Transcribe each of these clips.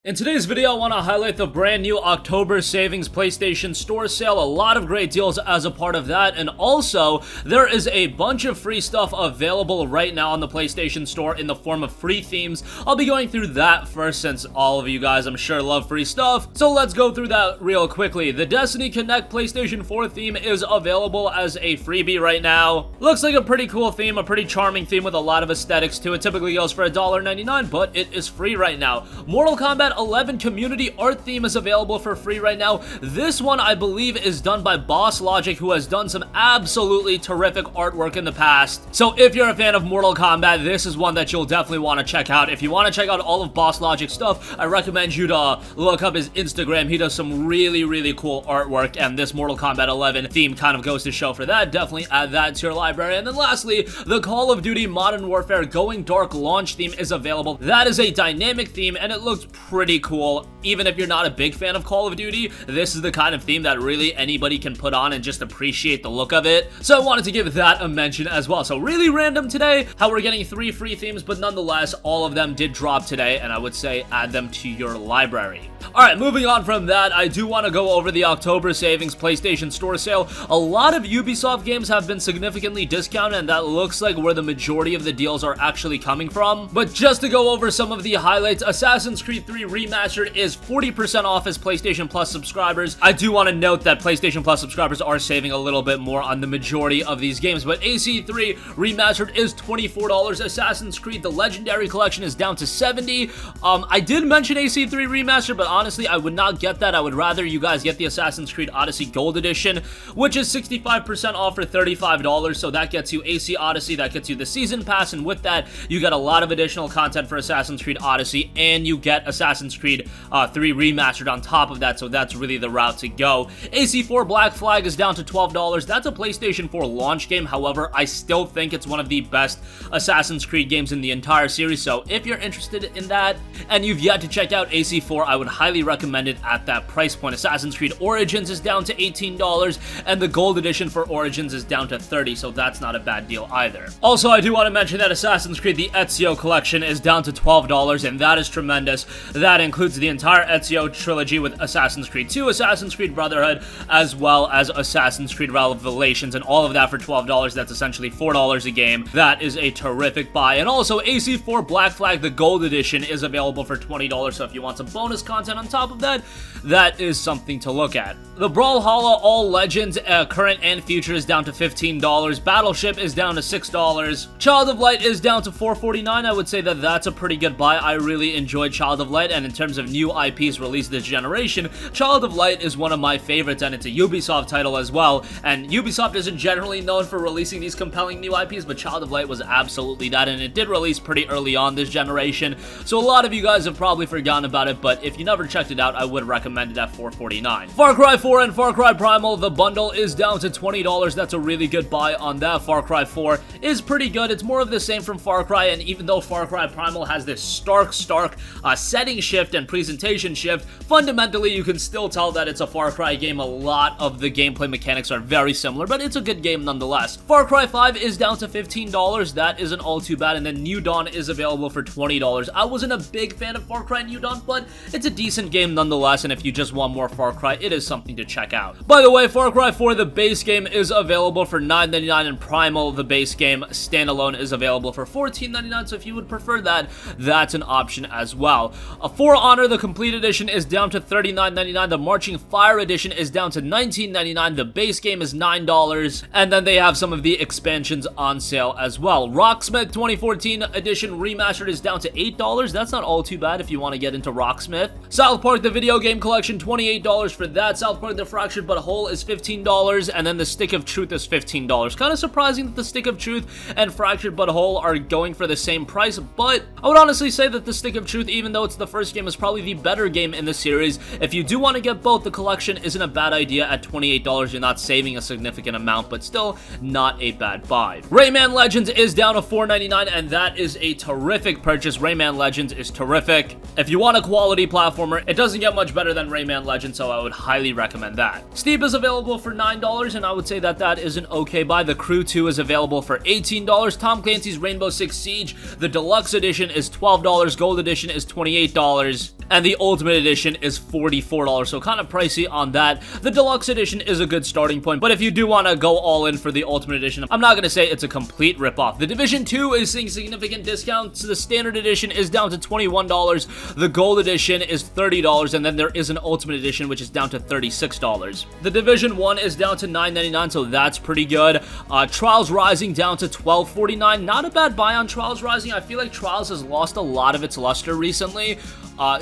In today's video, I want to highlight the brand new October Savings PlayStation Store sale. A lot of great deals as a part of that, and also there is a bunch of free stuff available right now on the PlayStation Store in the form of free themes. I'll be going through that first since all of you guys, I'm sure, love free stuff. So let's go through that real quickly. The Destiny Connect PlayStation 4 theme is available as a freebie right now. Looks like a pretty cool theme, a pretty charming theme with a lot of aesthetics to it. Typically goes for $1.99, but it is free right now. Mortal Kombat 11 community art theme is available for free right now. This one, I believe, is done by Boss Logic, who has done some absolutely terrific artwork in the past. So if you're a fan of Mortal Kombat, this is one that you'll definitely want to check out. If you want to check out all of Boss Logic's stuff, I recommend you to look up his Instagram. He does some really cool artwork, and this Mortal Kombat 11 theme kind of goes to show for that. Definitely add that to your library. And then lastly, the Call of Duty Modern Warfare Going Dark launch theme is available. That is a dynamic theme, and it looks pretty cool. Even if you're not a big fan of Call of Duty, this is the kind of theme that really anybody can put on and just appreciate the look of it. So I wanted to give that a mention as well. So really random today how we're getting 3 free themes, but nonetheless, all of them did drop today, and I would say add them to your library. Alright, moving on from that, I do want to go over the October Savings PlayStation Store sale. A lot of Ubisoft games have been significantly discounted, and that looks like where the majority of the deals are actually coming from. But just to go over some of the highlights, Assassin's Creed 3 Remastered is 40% off as PlayStation Plus subscribers. I do want to note that PlayStation Plus subscribers are saving a little bit more on the majority of these games, but AC3 Remastered is $24. Assassin's Creed The Legendary Collection is down to $70. I did mention AC3 Remastered, but honestly, I would not get that. I would rather you guys get the Assassin's Creed Odyssey Gold Edition, which is 65% off for $35, so that gets you AC Odyssey, that gets you the Season Pass, and with that, you get a lot of additional content for Assassin's Creed Odyssey, and you get Assassin's Creed 3 Remastered on top of that, so that's really the route to go. AC4 Black Flag is down to $12. That's a PlayStation 4 launch game. However, I still think it's one of the best Assassin's Creed games in the entire series, so if you're interested in that, and you've yet to check out AC4, I would highly recommend it at that price point. Assassin's Creed Origins is down to $18, and the Gold Edition for Origins is down to $30, so that's not a bad deal either. Also, I do want to mention that Assassin's Creed The Ezio Collection is down to $12, and that is tremendous. That includes the entire Ezio trilogy with Assassin's Creed 2, Assassin's Creed Brotherhood, as well as Assassin's Creed Revelations, and all of that for $12. That's essentially $4 a game. That is a terrific buy. And also, AC4 Black Flag, the Gold Edition, is available for $20, so if you want some bonus content on top of that, that is something to look at. The Brawlhalla All Legends, current and future, is down to $15. Battleship is down to $6. Child of Light is down to $4.49. I would say that that's a pretty good buy. I really enjoyed Child of Light, and in terms of new IPs released this generation, Child of Light is one of my favorites, and it's a Ubisoft title as well, and Ubisoft isn't generally known for releasing these compelling new IPs, but Child of Light was absolutely that, and it did release pretty early on this generation, so a lot of you guys have probably forgotten about it, but if you never checked it out, I would recommend it at $4.49. Far Cry 4 and Far Cry Primal, the bundle is down to $20. That's a really good buy on that. Far Cry 4 is pretty good. It's more of the same from Far Cry, and even though Far Cry Primal has this stark setting shift and presentation shift, fundamentally you can still tell that it's a Far Cry game. A lot of the gameplay mechanics are very similar, but it's a good game nonetheless. Far Cry 5 is down to $15. That isn't all too bad, and then New Dawn is available for $20. I wasn't a big fan of Far Cry New Dawn, but it's a decent game nonetheless, and if you just want more Far Cry, it is something to check out. By the way, Far Cry 4, the base game, is available for $9.99, and Primal, the base game standalone, is available for $14.99, so if you would prefer that, that's an option as well. For Honor, the Complete Edition, is down to $39.99, the Marching Fire Edition is down to $19.99, the base game is $9, and then they have some of the expansions on sale as well. Rocksmith 2014 Edition Remastered is down to $8, that's not all too bad if you want to get into Rocksmith. South Park, the Video Game Collection, $28 for that. South Park The Fractured But Whole is $15, and then the Stick of Truth is $15. Kind of surprising that the Stick of Truth and Fractured But Whole are going for the same price, but I would honestly say that the Stick of Truth, even though it's the first game, is probably the better game in the series. If you do want to get both, the collection isn't a bad idea at $28. You're not saving a significant amount, but still not a bad buy. Rayman Legends is down to $4.99, and that is a terrific purchase. Rayman Legends is terrific. If you want a quality platformer, it doesn't get much better than Rayman Legends, so I would highly recommend that. Steep is available for $9, and I would say that that is an okay buy. The Crew 2 is available for $18. Tom Clancy's Rainbow Six Siege, the Deluxe Edition, is $12. Gold Edition is $28. and the Ultimate Edition is $44, so kind of pricey on that. The Deluxe Edition is a good starting point, but if you do want to go all in for the Ultimate Edition, I'm not going to say it's a complete ripoff. The Division 2 is seeing significant discounts. The Standard Edition is down to $21, the Gold Edition is $30, and then there is an Ultimate Edition which is down to $36. The Division 1 is down to $9.99, so that's pretty good. Trials Rising down to $12.49. Not a bad buy on Trials Rising. I feel like Trials has lost a lot of its luster recently.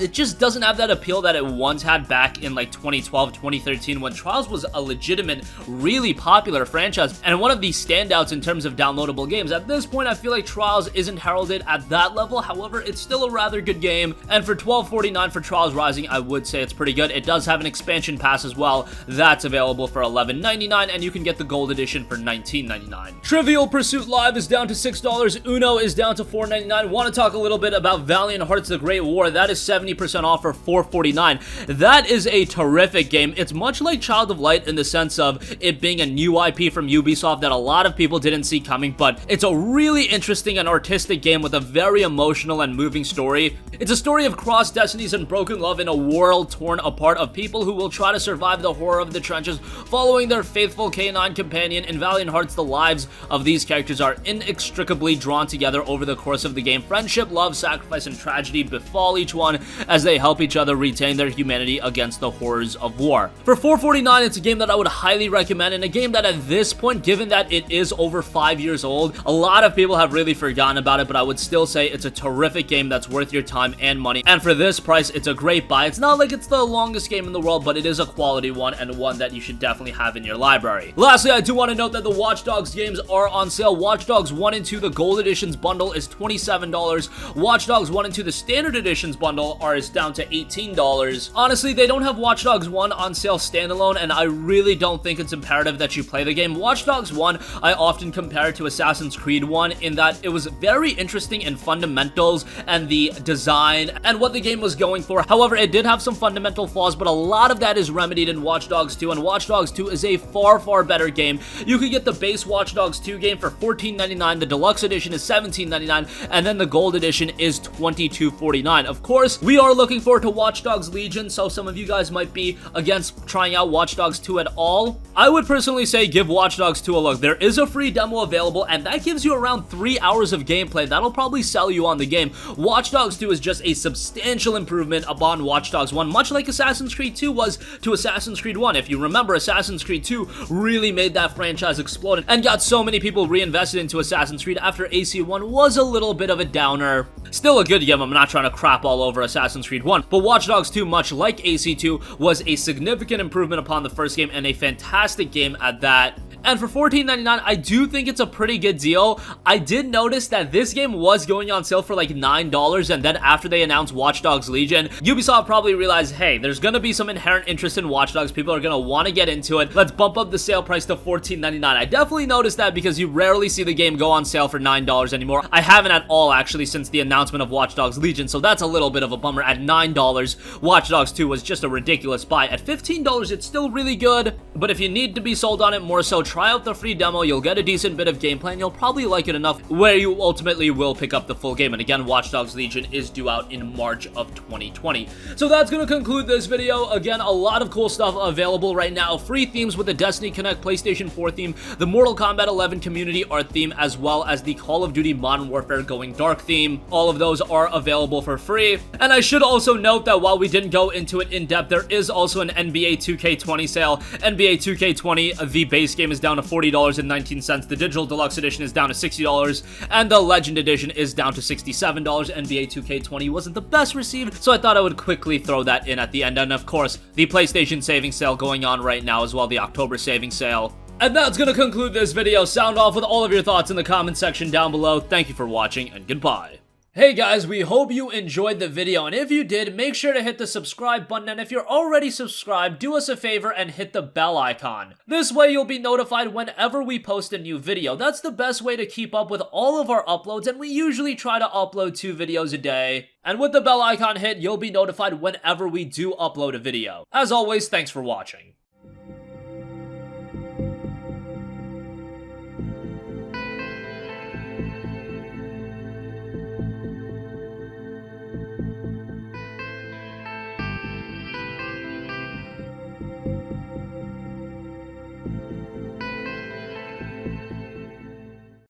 It just doesn't have that appeal that it once had back in like 2012, 2013 when Trials was a legitimate, really popular franchise and one of the standouts in terms of downloadable games. At this point, I feel like Trials isn't heralded at that level. However, it's still a rather good game, and for $12.49 for Trials Rising, I would say it's pretty good. It does have an expansion pass as well. That's available for $11.99, and you can get the Gold Edition for $19.99. Trivial Pursuit Live is down to $6. Uno is down to $4.99. Want to talk a little bit about Valiant Hearts: The Great War? That is 70% off for $4.49. That is a terrific game. It's much like Child of Light in the sense of it being a new IP from Ubisoft that a lot of people didn't see coming, but it's a really interesting and artistic game with a very emotional and moving story. It's a story of crossed destinies and broken love in a world torn apart of people who will try to survive the horror of the trenches, following their faithful canine companion. In Valiant Hearts, the lives of these characters are inextricably drawn together over the course of the game. Friendship, love, sacrifice, and tragedy befall each one as they help each other retain their humanity against the horrors of war. For $4.49, it's a game that I would highly recommend, and a game that at this point, given that it is over 5 years old, a lot of people have really forgotten about it, but I would still say it's a terrific game that's worth your time and money, and for this price, it's a great buy. It's not like it's the longest game in the world, but it is a quality one, and one that you should definitely have in your library. Lastly, I do want to note that the Watch Dogs games are on sale. Watch Dogs 1 and 2, the Gold Editions bundle is $27. Watch Dogs 1 and 2, the Standard Editions bundle is down to $18. Honestly, they don't have Watch Dogs 1 on sale standalone, and I really don't think it's imperative that you play the game. Watch Dogs 1, I often compare to Assassin's Creed 1 in that it was very interesting in fundamentals and the design and what the game was going for. However, it did have some fundamental flaws, but a lot of that is remedied in Watch Dogs 2, and Watch Dogs 2 is a far, far better game. You could get the base Watch Dogs 2 game for $14.99, the Deluxe Edition is $17.99, and then the Gold Edition is $22.49. Of course, we are looking forward to Watch Dogs Legion, so some of you guys might be against trying out Watch Dogs 2 at all. I would personally say give Watch Dogs 2 a look. There is a free demo available, and that gives you around 3 hours of gameplay. That'll probably sell you on the game. Watch Dogs 2 is just a substantial improvement upon Watch Dogs 1, much like Assassin's Creed 2 was to Assassin's Creed 1. If you remember, Assassin's Creed 2 really made that franchise explode and got so many people reinvested into Assassin's Creed after AC1 was a little bit of a downer. Still a good game, I'm not trying to crap all over Assassin's Creed 1, but Watch Dogs 2, much like AC2, was a significant improvement upon the first game and a fantastic game at that. And for $14.99, I do think it's a pretty good deal. I did notice that this game was going on sale for like $9, and then after they announced Watch Dogs Legion, Ubisoft probably realized, hey, there's gonna be some inherent interest in Watch Dogs. People are gonna want to get into it. Let's bump up the sale price to $14.99. I definitely noticed that because you rarely see the game go on sale for $9 anymore. I haven't at all, actually, since the announcement of Watch Dogs Legion, so that's a little bit of a bummer. At $9, Watch Dogs 2 was just a ridiculous buy. At $15, it's still really good, but if you need to be sold on it more so, try out the free demo. You'll get a decent bit of gameplay, and you'll probably like it enough where you ultimately will pick up the full game. And again, Watch Dogs Legion is due out in March of 2020. So that's going to conclude this video. Again, a lot of cool stuff available right now. Free themes with the Destiny Connect PlayStation 4 theme, the Mortal Kombat 11 community art theme, as well as the Call of Duty Modern Warfare Going Dark theme. All of those are available for free. And I should also note that while we didn't go into it in depth, there is also an NBA 2K20 sale. NBA 2K20, the base game is down to $40.19, the Digital Deluxe Edition is down to $60, and the Legend Edition is down to $67. NBA 2K20 wasn't the best received, so I thought I would quickly throw that in at the end. And of course, the PlayStation savings sale going on right now as well, the October savings sale. And that's gonna conclude this video. Sound off with all of your thoughts in the comment section down below. Thank you for watching, and goodbye. Hey guys, we hope you enjoyed the video, and if you did, make sure to hit the subscribe button, and if you're already subscribed, do us a favor and hit the bell icon. This way you'll be notified whenever we post a new video. That's the best way to keep up with all of our uploads, and we usually try to upload 2 videos a day. And with the bell icon hit, you'll be notified whenever we do upload a video. As always, thanks for watching.